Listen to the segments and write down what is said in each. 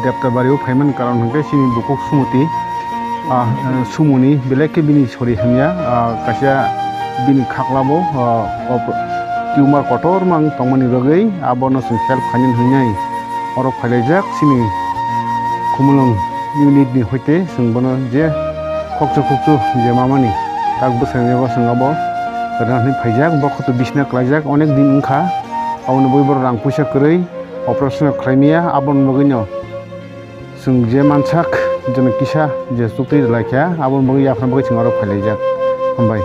Debbarma payment karon hingke sini bukuk sumuti sumuni beleke bini sori hamya kasia bini khaklabo tumor kotor mang tongmani bagai abono sing help khanin hunyai oro phalejak sini kumulong unit ni hoite singbono je khokchu je mamani tak bosangego singabo rani phaijak bokhoto bisna klajak onek din ungkha awno boibor rang puisa krei operation khlaimia abon mogino sing je mansak jena kisa je sukti laikya abon mogi yafna mogi singaro phalejak hambai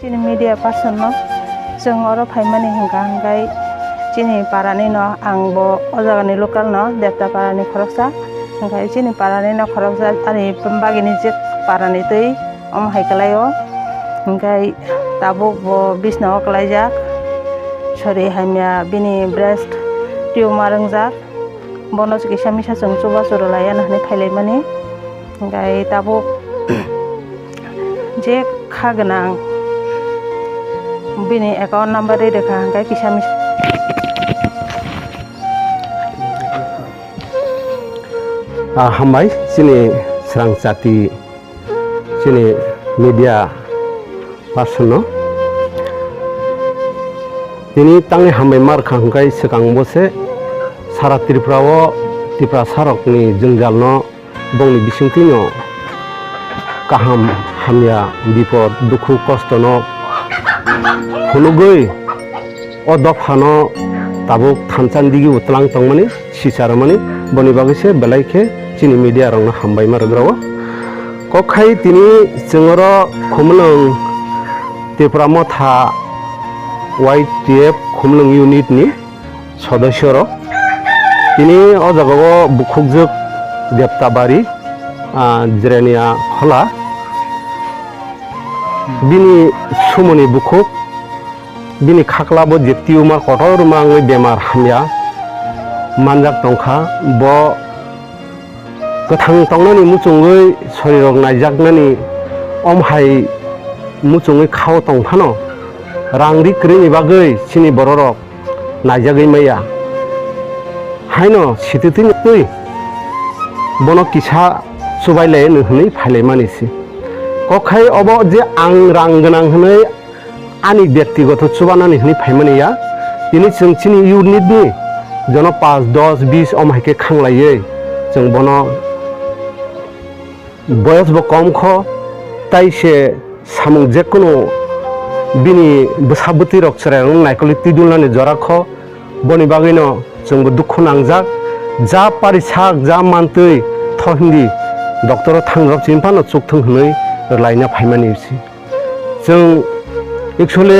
chini media person no जों अरो फाइमानि हिंगा हिंगाय चिनि पारानि न आंबो अजागानि लोकल न देबता पारानि खरकसा हिंगाय चिनि पारानि न खरकसा आनि बागिनि जे पारानि तै अम हाइकलायो हिंगाय ताबो बो बिसनाव कलायजाक सरि हामिया बिनि ब्रेस्ट टिउमार रंजाक बनस किसा मिसा जों चुबा सुरु लाया नहनि फाइलायमानि हिंगाय ताबो जे खागोनां bini account number re dekha hangkai kisa mis hambai sini serang jati sini media person no ini tangi hambai mar hangkai sekang bose sara Tipra sarok ni jengjal no bongni bisingti no kaham hamya bipod dukhu kosto no hulugoi o dofano tabuk thanchan digi utlang tongmani sisaramani boni bagise belaike chini media rong hambai maragrawo kokhai tini jengoro khumlung Tipra Motha YTF khumlung unit ni sodosyoro tini o jagago bukhukjuk debtabari jirania khola bini sumoni bukhuk bini khaklabo je tumor kotor mangai bemar hamya manjak tongkha bo kathang tongnani muchungoi sorirok naijaknani omhai muchungoi khao tongphano rangri krini bagai sini bororok naijagoi maya haino sititin tui bono kisa subailai nhuni phailai manisi kokhai obo je ang rang ganang hnai ani ব্যক্তিগত চুবানানি হনি ফাইমানিয়া তিনি जों चिनि इउनिट नि जन 5 10 20 अमहायके खांलायै जों बनो बयस बो कम ख ताइसे सामुं जेकुनु बिनि बसाबति रक्सराय नायकलि तिदुलनानि जरा ख बनि बागैनो जोंबो दुखु नांजाक जा पारिसाक जा मानतै थहिंदि डक्टर थांग्राब चिनफानो चुकथों हनै लायना फाइमानिसि जों एक्चुअली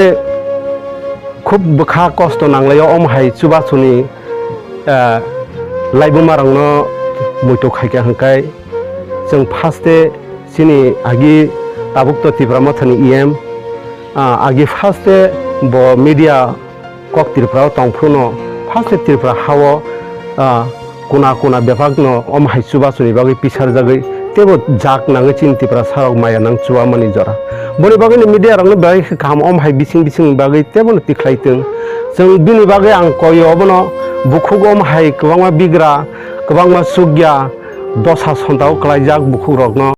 खूब बखा कष्ट नांलायो अमहाय चुबासुनि लाइबुमारांनो मैतो खायका हंखाय जों फार्स्टे सिनि आगि ताबुक Tipra Mothani EM आगि फार्स्टे ब मीडिया कक Tipra तंफ्रुनो फार्स्टे Tipra हावो कोना बेफागनो अमहाय चुबासुनि बागै पिसार जागै तेबो जाक नाङै चिन Tipra सारक माया नां चुवा मनि जरा बनि बागैनि मिडिया रंनो बागै काम अमहाय बिसिं बागै तेबोनो तिख्लायथों जों बिनि बागै आं कयो अबनो बुखुग अमहाय गोबांमा बिग्रा गोबांमा सुग्या दसा सन्ताव क्लायजाक बुखुग रगनो